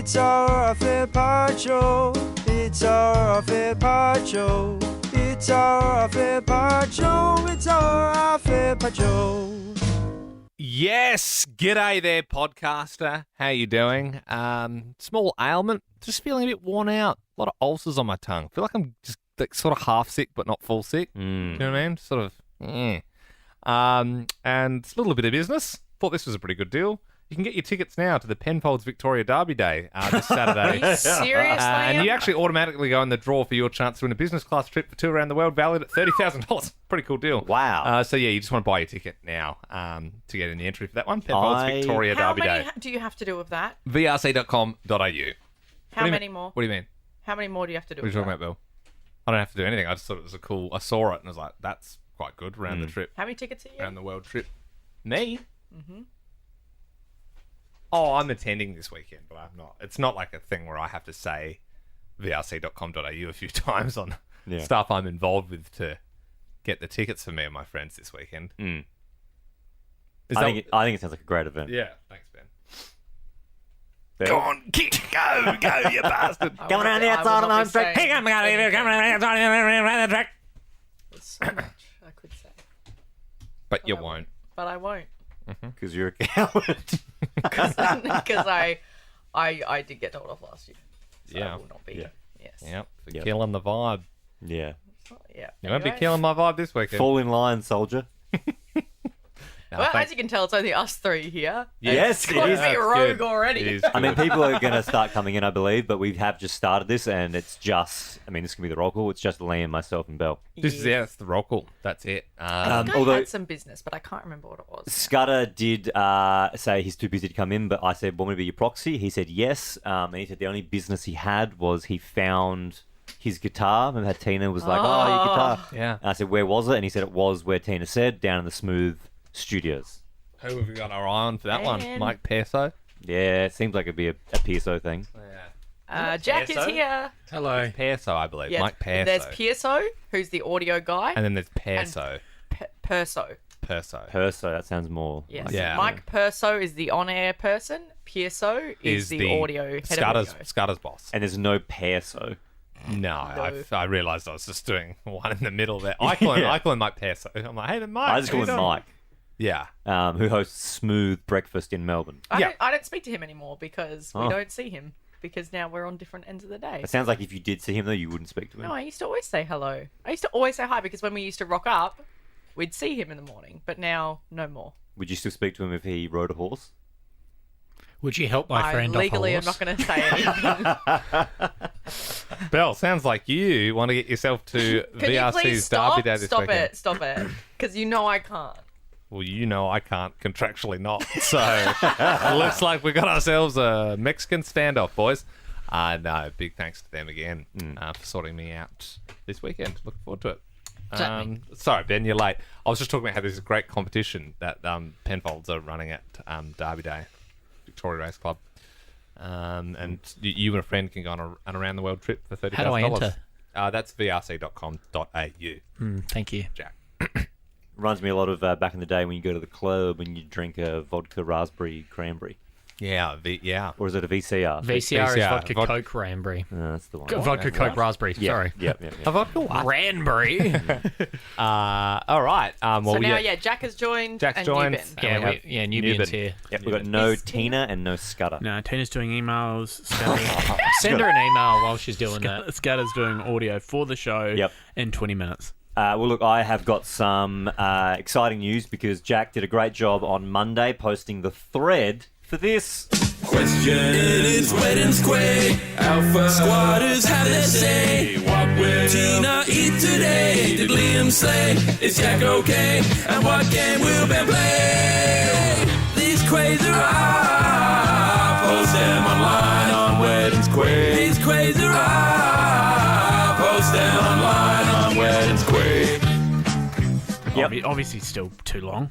It's our fair part show. It's our fair part show. It's our fair part show. It's our fair part show. Yes, g'day there, podcaster. How you doing? Small ailment, just feeling a bit worn out. A lot of ulcers on my tongue. Feel like I'm just like, sort of half sick, but not full sick. Do you know what I mean? Sort of, and a little bit of business. Thought this was a pretty good deal. You can get your tickets now to the Penfolds Victoria Derby Day this Saturday. Are you serious, And you actually automatically go in the draw for your chance to win a business class trip for 2 around the world valued at $30,000. Pretty cool deal. Wow. So yeah, you just want to buy your ticket now to get in the entry for that one. Penfolds Victoria How Derby many Day. do you have to do with that? vrc.com.au. How many more? What do you mean? How many more do you have to do What are with you talking that? about, Bill? I don't have to do anything. I just thought it was a cool... I saw it and I was like, that's quite good around the trip. How many tickets are you? Around the world trip. Me? Mm-hmm. Oh, I'm attending this weekend, but I'm not. It's not like a thing where I have to say vrc.com.au a few times on stuff I'm involved with to get the tickets for me and my friends this weekend. I think it sounds like a great event. Yeah, thanks, Ben. Bill? Go on, kick, go, you bastard. Coming around the outside on the home track. Hey, Coming around the track. There's so much I could say, But you won't. but I won't Because you're a coward. because I did get told off last year. So Yeah. I will not be. Yeah. Yes. Yep, for Yep. killing the vibe. Yeah. Yeah. You won't be Anyway. killing my vibe this weekend. Fall in line, soldier. No, Well, thanks. as you can tell, it's only us three here. Yes, It's got it a is. bit That's rogue good. already. It is I mean, good. people are going to start coming in, I believe, but we have just started this, and it's just, I mean, this can be the roll call. It's just Liam, myself, and Bell. This is, that's the roll call. That's it. I think I although- had some business, but I can't remember what it was. Scudder did say he's too busy to come in, but I said, want me to be your proxy? He said yes, and he said the only business he had was he found his guitar. Remember how Tina was like, oh, your guitar. Yeah. And I said, where was it? And he said it was where Tina said, down in the Smooth Studios. Who have we got our eye on for that one? Man. Mike Perso? Yeah, it seems like it'd be a PSO thing. Jack is here. Hello. Perso, I believe. Yes, Mike Perso. There's Pierso, who's the audio guy. And then there's Perso. Perso. Perso. Perso, that sounds more. Yes. like- Yeah. Mike Perso is the on-air person. Pierso is the audio head of audio. Scudder's boss. And there's no Perso. No, I realised I was just doing one in the middle there. I call him Mike Perso. I'm like, hey, then Mike. I just call how him you doing? Mike, Yeah. who hosts Smooth Breakfast in Melbourne. I don't speak to him anymore because we Oh. don't see him because now we're on different ends of the day. It sounds like if you did see him, though, you wouldn't speak to him. No, I used to always say hello. I used to always say hi because when we used to rock up, we'd see him in the morning, but now no more. Would you still speak to him if he rode a horse? Would you help my friend legally off am a not horse? going to say anything. Belle, sounds like you want to get yourself to Can you VRC's please Derby Day this stop weekend. Stop it. Because you know I can't. Well, you know I can't contractually not. So it looks like we got ourselves a Mexican standoff, boys. No, big thanks to them again for sorting me out this weekend. Looking forward to it. Sorry, Ben, you're late. I was just talking about how there's a great competition that Penfolds are running at Derby Day, Victoria Race Club. And you and a friend can go on an around the world trip for $30,000. How do I enter? That's vrc.com.au. Thank you. Jack. Reminds me a lot of back in the day when you go to the club and you drink a vodka raspberry cranberry. Yeah, Or is it a VCR? VCR is VCR, vodka vod- Coke Cranberry. That's the one. Vodka Coke Raspberry. Yeah, Sorry. Yeah. A vodka what? Cranberry. All right. Well, So now, Jack has joined. Jack's and joined. Nuben. And we have Nubian's Nuben. here. Yep, we've got no Is Tina and no Scudder. No, Tina's doing emails. Send her an email while she's doing that. Scudder's doing audio for the show Yep. in 20 minutes. Well, look, I have got some exciting news because Jack did a great job on Monday posting the thread for this. Question. It is wet and square. Alpha squatters have their say. What will Tina eat today? Did Liam say? Is Jack okay? And what game will Ben play? These quiz are post them online on Wed and Square. These quiz are post them online on Wed and Square. Yep. Obviously, still too long.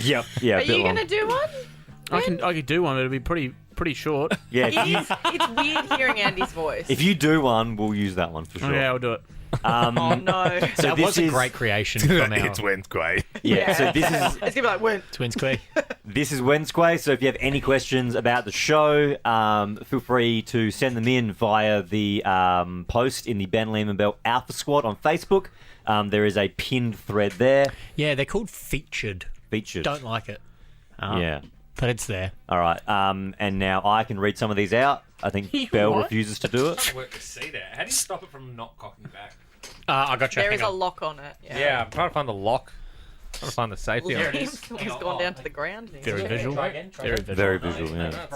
Yep. Yeah. Are a bit you long. going to do one? I could do one, but it'd be pretty pretty short. Yeah, It's weird hearing Andy's voice. if you do one, we'll use that one for sure. Okay, I'll do it. Oh no. So That this was a is- great creation from our It's Wednesday. Yeah, so this is It's gonna be like, when? Twins Quay. This is Wednesday, so if you have any questions about the show, feel free to send them in via the post in the Ben Lehman Bell Alpha Squad on Facebook. There is a pinned thread there. Yeah, they're called featured. Featured. Don't like it. Yeah. But it's there. All right. And now I can read some of these out. I think Bell refuses to do it. Work to see that. How do you stop it from not cocking back? I got you. There Hang is a on. lock on it. Yeah, I'm trying to find the lock. Trying to find the safety on it. He's gone down to the ground. Very visual. Very visual. Very visual, yeah.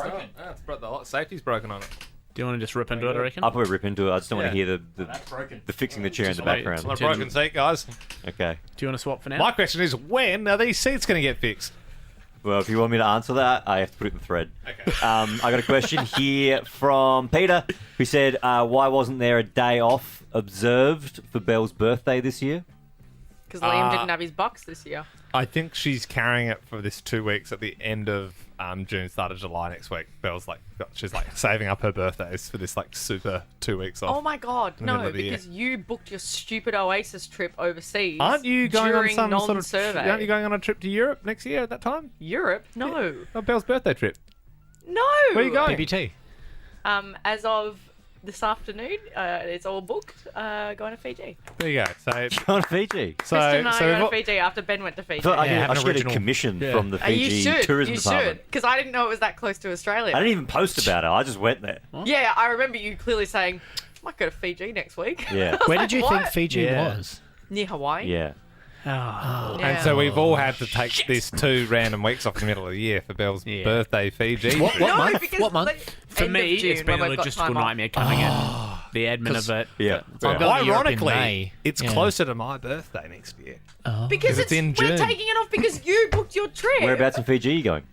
The safety's broken on it. Do you want to just rip into it, I reckon? I'll probably rip into it. I just don't want to Yeah. hear the fixing the chair in the background. It's not a broken seat, guys. Okay. Do you want to swap for now? My question is, when are these seats going to get fixed? Well, if you want me to answer that, I have to put it in the thread. Okay. I got a question here from Peter, who said, why wasn't there a day off observed for Belle's birthday this year? Because Liam didn't have his bucks this year. I think she's carrying it for this 2 weeks at the end of June, start of July next week. Belle's she's saving up her birthdays for this super 2 weeks off. Oh my god, in the middle no! of the year. Because you booked your stupid Oasis trip overseas. Aren't you going on during some sort of? non-survey? Aren't you going on a trip to Europe next year at that time? Europe? No, Oh, Belle's birthday trip. no. Where are you going? BBT. As of this afternoon, it's all booked. Going to Fiji. There you go. So, On Fiji. Kristen and I we've going got- to Fiji after Ben went to Fiji. I thought Yeah, have I an should get a original- commission yeah. from the You Fiji should. tourism You department. should. Because I didn't know it was that close to Australia. I didn't even post about it. I just went there. Yeah, I remember you clearly saying, I might go to Fiji next week. Yeah. I was Where like, did you "What?" think Fiji Yeah. was? Near Hawaii. Yeah. Oh. Yeah. And so we've all had to take these 2 random weeks off in the middle of the year for Belle's Yeah. birthday Fiji. What No, month? because What month? like, For end me, of June, it's been a when we've got logistical time off. nightmare coming in. The admin of it. Yeah. I'm going to Europe in Ironically, May. it's Yeah. closer to my birthday next year. Because it's in we're June. taking it off because you booked your trip. Whereabouts in Fiji are you going?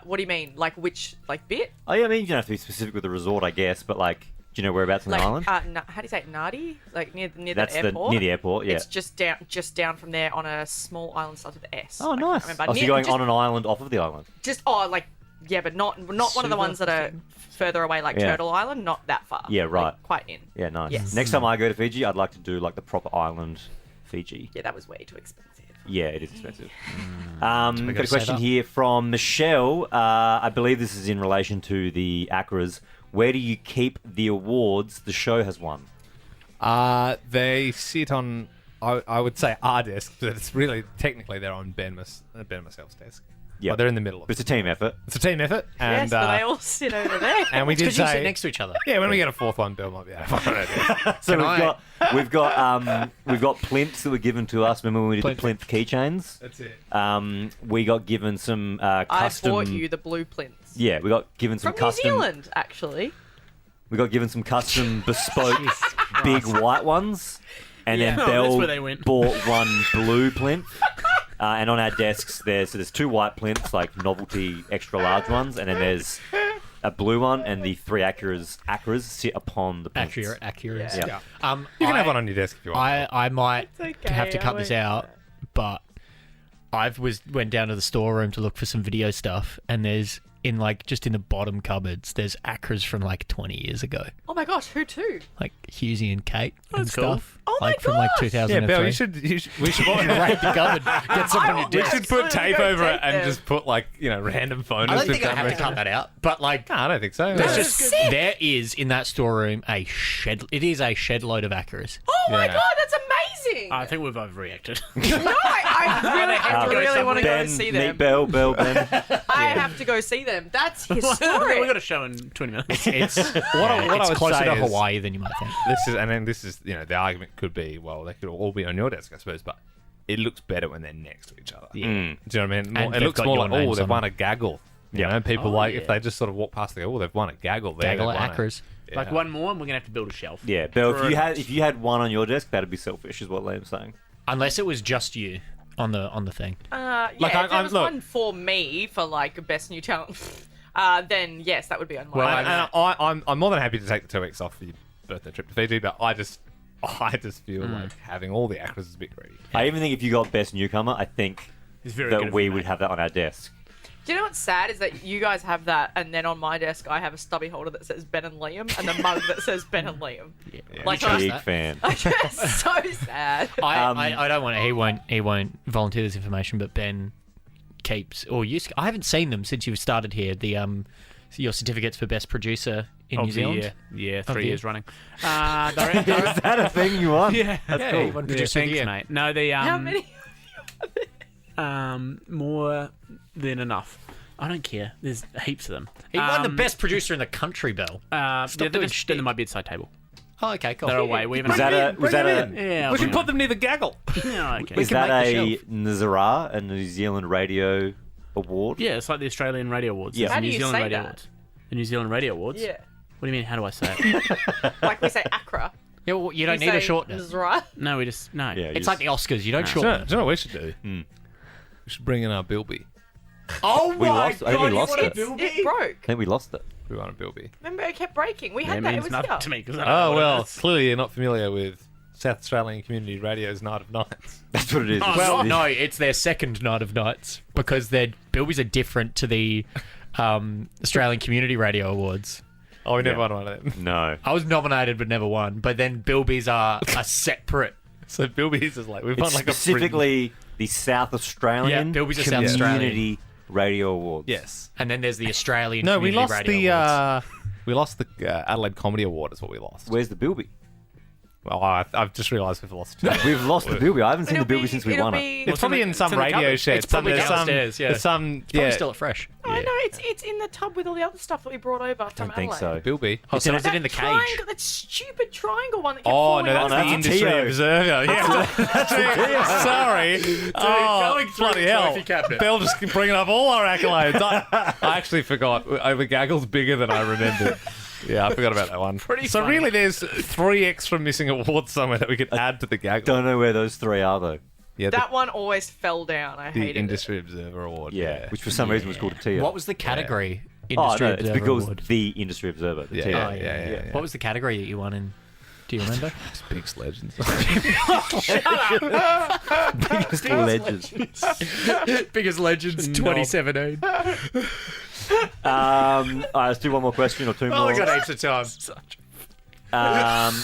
What do you mean? Like which bit? Oh, yeah, I mean, you don't have to be specific with the resort, I guess, but do you know whereabouts in Like the island? how do you say it? Nadi? Like near That's the airport. near the airport, yeah. It's just down from there on a small island started with S. Oh, I can't nice. remember. Oh, so Near- you're going just, on an island off of the island? Yeah, but not one of the ones that are further away, like Yeah. Turtle Island. Not that far. Yeah, right. Like, quite in. Yeah, nice. Yes. Next time I go to Fiji, I'd like to do the proper island Fiji. Yeah, that was way too expensive. Yeah, it is expensive. Got gotta a save question up. here from Michelle. I believe this is in relation to the ACRAs. Where do you keep the awards the show has won? They sit on, I would say, our desk, but it's really, technically, they're on Ben myself's desk. Yeah, Well, they're in the middle of But it. it's a team effort. It's a team effort. And, Yes, but they all sit over there. and we did Because you sit say, next to each other. yeah, when we get a 4th one, Bill might be able to. So I- we've got plinths that were given to us. Remember when we did the plinth keychains? That's it. We got given some I custom. bought you the blue plinths. Yeah, we got given some From custom. New Zealand, actually. We got given some custom bespoke big white ones, and Yeah. then Oh, that's Belle where they went. bought one blue plinth. And on our desks, there's 2 white plinths, like novelty extra large ones, and then there's a blue one, and the 3 Acras sit upon the plinths. Accurate. Yeah. You can have one on your desk if you want. I might It's have to okay, cut I this won't. out, but went down to the storeroom to look for some video stuff, and there's just in the bottom cupboards, there's Acras from 20 years ago, Oh my gosh, who too? like Husey and Kate and That's cool. stuff. Oh my from gosh! 2003. Yeah, Bill, we should we should raid the cupboard, get some on your we desk. should put tape Go over it take and them. just put random photos. I don't we've think I done have to recently. cut that out, but No, I don't think so. there's That's just sick. there is in that storeroom a shed. It is a shed load of Acras. Oh my Yeah. god, that's amazing! I think we've overreacted. No, I really want to go Ben, see meet them. Belle, Ben. I have to go see them. That's we historic. got a show in 20 minutes. It's What I it's would closer say to is- Hawaii than you might think. This is the argument could be, well, they could all be on your desk, I suppose, but it looks better when they're next to each other. Yeah. Do you know what I mean? And It they've looks got more your like, names they've on won them. a gaggle. Yeah. You know, people Oh, if yeah. they just sort of walk past, they go, they've won a gaggle there. Gaggle they've won it. Acras. Yeah. Like one more, and we're gonna have to build a shelf. Yeah, Belle, For if you had one on your desk, that'd be selfish, is what Liam's saying. Unless it was just you on the thing. Yeah, Like, if there was look- one for me for best new talent, then yes, that would be on my. Well, And I'm more than happy to take the 2 weeks off for your birthday trip to Fiji, but I just feel like having all the Acras is a bit greedy. I even think if you got best newcomer, I think It's very good that of we you, would mate. have that on our desk. Do you know what's sad is that you guys have that, and then on my desk I have a stubby holder that says Ben and Liam, and the mug that says Ben and Liam. Like, Big I fan. just so sad. I don't want to. He won't volunteer this information, but Ben keeps or used. I haven't seen them since you've started here. The your certificates for best producer in Of New the Zealand. year. Yeah, Of 3 the years running. Is that a thing you want? Yeah. That's He cool. won Yeah, producer of the thanks, year. mate. No, the How many? more than enough. I don't care. There's heaps of them. He won the best producer in the country, Bell. Yeah, Stop they're doing just shtick. in my bedside table. Oh, okay, cool. They're away. We haven't. Was that a Yeah, We should put them near the gaggle. Yeah, okay. is can that make a the Nzara, a New Zealand radio award? Yeah, it's like the Australian Radio Awards. Yeah. It's How the do New you Zealand say Radio that? Awards. The New Zealand Radio Awards. Yeah. What do you mean? How do I say it? Like we say Accra. Yeah, well, you don't We need a say shortness. Zra. No, we just no. Yeah, It's like the Oscars. You don't Do shorten. you know what we should do? We should bring in our Bilby. Oh We lost. I think we lost it. It broke. I think we lost it. We want a Bilby. Remember, it kept breaking. We had It that. It means was nothing here. to me because I don't know Oh, what well, it is. clearly you're not familiar with South Australian Community Radio's Night of Nights. That's what it is. Well, It's- no, it's their second night of nights because their Bilbies are different to the Australian Community Radio Awards. Oh, we never Yeah. won one of them. No. I was nominated but never won. But then Bilbies are a separate. So Bilby's is like, we've won It's like a specifically the South Australian Yeah, Bilby's a South Community Radio Awards. Yes. And then there's the Australian No, we Community lost Radio Awards. we lost the Adelaide Comedy Award is what we lost. Where's the Bilby? Well, I've just realised we've lost. We've lost the Bilby. I haven't seen the It'll Bilby be- since we it'll won it. be- It's probably in some it's in the radio cupboard. shed. It's probably there's downstairs, yeah. There's some, Probably yeah. still at Fresh. Oh, no, it's in the tub with all the other stuff that we brought over from I think Adelaide. so. Bilby. Oh, so is it in the Triangle, cage? that stupid triangle one that kept Oh, falling no, that's over. the that's Industry Tio. Observer. Yeah. Sorry. Oh, going through bloody the hell. trophy cabinet. Bell just bringing up all our accolades. I actually forgot. The gaggle's bigger than I remembered. Yeah, I forgot about that one. So funny. really, there's 3 extra missing awards somewhere that we could add to the gaggle. Don't know where those 3 are though. Yeah, That one always fell down. I the hated Industry Observer Award. Yeah, which for some reason was called a TIA. What was the category? Oh, Industry no, it's Observer because Award. the Industry Observer. The Yeah, TIA. yeah. What was the category that you won in? Do you remember? Biggest legends. Biggest legends. Biggest Legends 2017. Alright, let's do one more question or 2 more. Oh, we got heaps of time.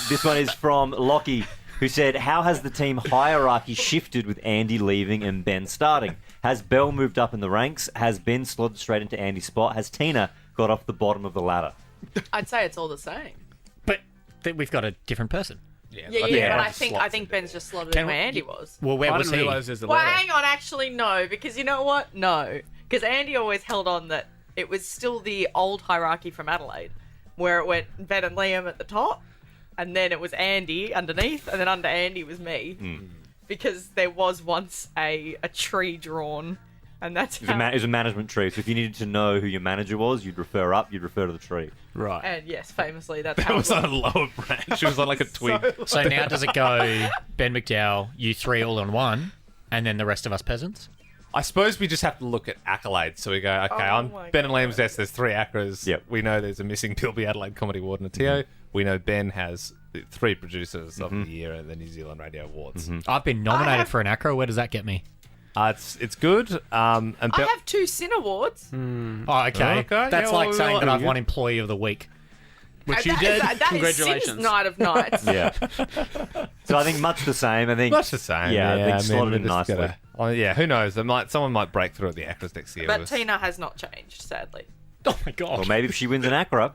This one is from Lockie, who said, how has the team hierarchy shifted with Andy leaving and Ben starting? Has Bell moved up in the ranks? Has Ben slid straight into Andy's spot? Has Tina got off the bottom of the ladder? I'd say it's all the same. But we've got a different person. Yeah, Yeah. but I think Ben's just slotted Can in we- where Andy was. Well, where I was didn't he? realise there's a Well, letter. hang on, actually, no, because you know what? No. Because Andy always held on that it was still the old hierarchy from Adelaide, where it went Ben and Liam at the top, and then it was Andy underneath, and then under Andy was me. Because there was once a tree drawn, and that's It was a management tree, so if you needed to know who your manager was, you'd refer up, you'd refer to the tree. Right. And yes, famously, that's It how it was on a lower branch. It was on like a twig. So now does it go Ben McDowell, you 3 all on one, and then the rest of us peasants? I suppose we just have to look at accolades. So we go, okay, Oh on my Ben and God. Liam's desk, there's 3 acras. Yep. We know there's a missing Bilby Adelaide Comedy Award and a TO. We know Ben has the 3 producers of the year at the New Zealand Radio Awards. I've been nominated for an acro. Where does that get me? It's good. And I have 2 Sin Awards. Oh, okay. Okay, That's yeah, like well, saying that there I've we won go. Employee of the Week. Which you That did. is- that is Congratulations. Sin's Night of Nights. Yeah. So I think much the same. I think much the same. Yeah, I think I mean, slotted we in just nicely. yeah, who knows? Someone might break through at the actors next year. But with- Tina has not changed, sadly. Oh my god. Well, maybe if she wins an Acra.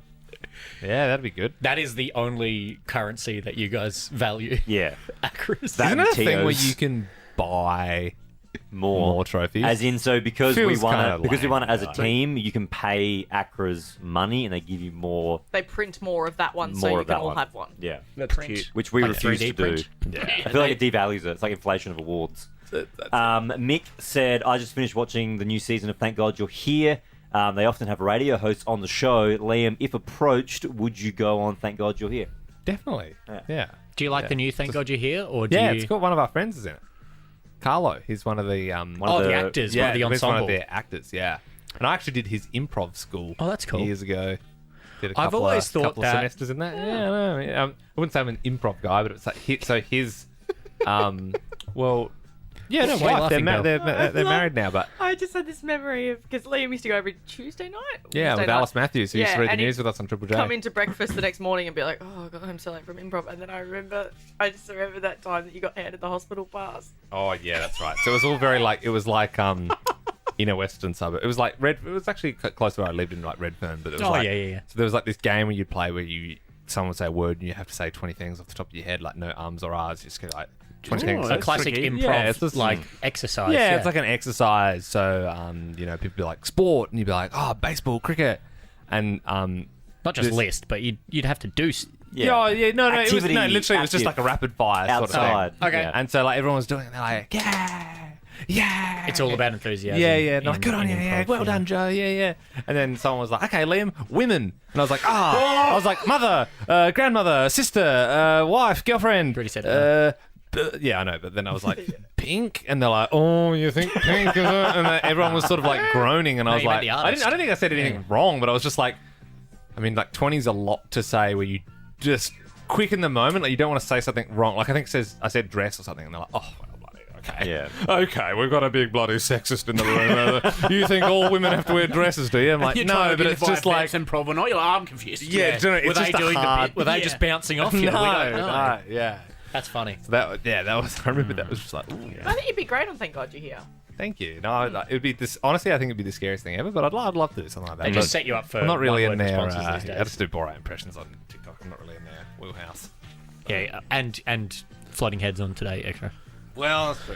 Yeah, that'd be good. That is the only currency that you guys value. Yeah. Acros. That Isn't it a thing where TOs. you can buy More trophies? As in, so because we Feels won kinda it, because we lame, won it as a though. team, you can pay Acra's money and they give you more. They print more of that one so More you of can that all one. have one. Yeah. That's Print. cute. Which we Like refuse 3D to do. print. Yeah. I feel like it devalues it. It's like inflation of awards. Mick said, I just finished watching the new season of Thank God You're Here. They often have radio hosts on the show. Liam, if approached, would you go on Thank God You're Here? Definitely. Yeah. Do you like the new Thank God You're Here? Or do Yeah, you... it's got one of our friends is in it. Carlo. He's one of the Oh, the actors, Yeah, one of the he's one ensemble. of their actors. Yeah, and I actually did his improv school. Oh, that's cool. Years ago. Did a I've couple always of, thought couple that- of semesters in that. Yeah, I wouldn't say I'm an improv guy, but it's like his. Well, Yeah, no, wife. why They're, laughing, Belle? they're married now, but I just had this memory of because Liam used to go every Tuesday night. yeah, Wednesday with night, Alice Matthews, who used to read the and he'd news with us on Triple J. come into breakfast the next morning and be like, "Oh, I got home so late from improv," and then I just remember that time that you got handed the hospital pass. Oh yeah, that's right. So it was all very like in a western suburb. It was like It was actually close to where I lived in like Redfern, but it was yeah. So there was like this game where you'd play where someone would say a word and you have to say 20 things off the top of your head, like no ums or R's. You just go like 20 things. A that's classic tricky. improv, Yeah, it's just- exercise. Yeah, it's like an exercise. So people be like sport, and you'd be like, oh, baseball, cricket, and not just list, but you'd have to do. no, it was Activity, literally it was just like a rapid fire sort of outside. thing. Okay. Yeah. And so like everyone was doing it, and they're like, yeah. It's all about enthusiasm. Yeah. And they're like, in- good on you, in yeah, improv, well done, Joe, yeah. And then someone was like, okay, Liam, women. And I was like, I was like, mother, grandmother, sister, wife, girlfriend. Pretty said Yeah, I know, but then I was like, pink? And they're like, oh, you think pink? Is it? And then everyone was sort of like groaning, and I was you meant like, the I artist. don't think I said anything wrong, but I was just like, I mean, like 20's a lot to say where you just quick in the moment, like you don't want to say something wrong. Like I think I said dress or something, and they're like, oh, well, bloody, okay. Yeah. Okay, we've got a big bloody sexist in the room. You think all women have to wear dresses, do you? I'm like, You're trying no, to but it's identify just like, if that's improv or not. You're like, I'm confused. yeah, do you know, it's Were just they doing hard. Were they Yeah. just bouncing off you? We don't know. No, yeah. That's funny. So that was. I remember that was just like, ooh, I think you'd be great on Thank God You're Here. thank you. No, it would be this. Honestly, I think it'd be the scariest thing ever. But I'd love to do something like that. They But just set you up for. I'm not really in one-word there. responses these I days. just do Borat impressions on TikTok. I'm not really in their wheelhouse. Yeah, and floating heads on today extra. Well, that's true.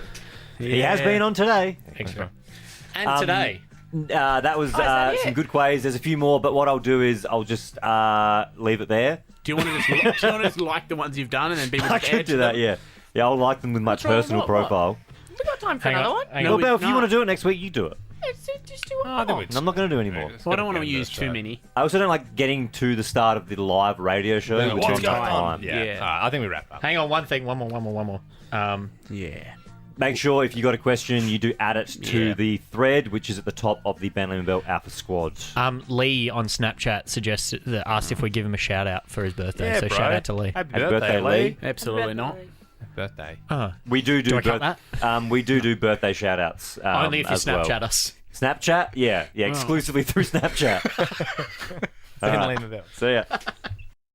He has been on today. Extra. And today. That was that it? some good quiz. There's a few more, but what I'll do is I'll just leave it there. Do you want to just like the ones you've done and then be I could do that, yeah. Yeah, I'll like them with my wrong with personal what? profile. We got time for Hang another on, one. hang Well, on. Belle, if you no. want to do it next week, you do it. Just do one I think more. we And I'm not going to do any more. Well, I don't want to use too many. I also don't like getting to the start of the live radio show. Yeah, which what's is going time. on? Yeah. Yeah. All right, I think we wrap up. Hang on, one more. Yeah. Make sure if you got a question, you do add it to Yeah. the thread, which is at the top of the Ben Lehman Bell Alpha Squad. Lee on Snapchat asked if we give him a shout out for his birthday. Yeah, so bro. shout out to Lee. Happy Happy birthday, birthday, Lee. Lee. Absolutely not. Birthday. We do I cut we do birthday shout outs. Only if you as well. Snapchat us. Snapchat? Yeah, exclusively through Snapchat. Ben Lehman Bell. See ya.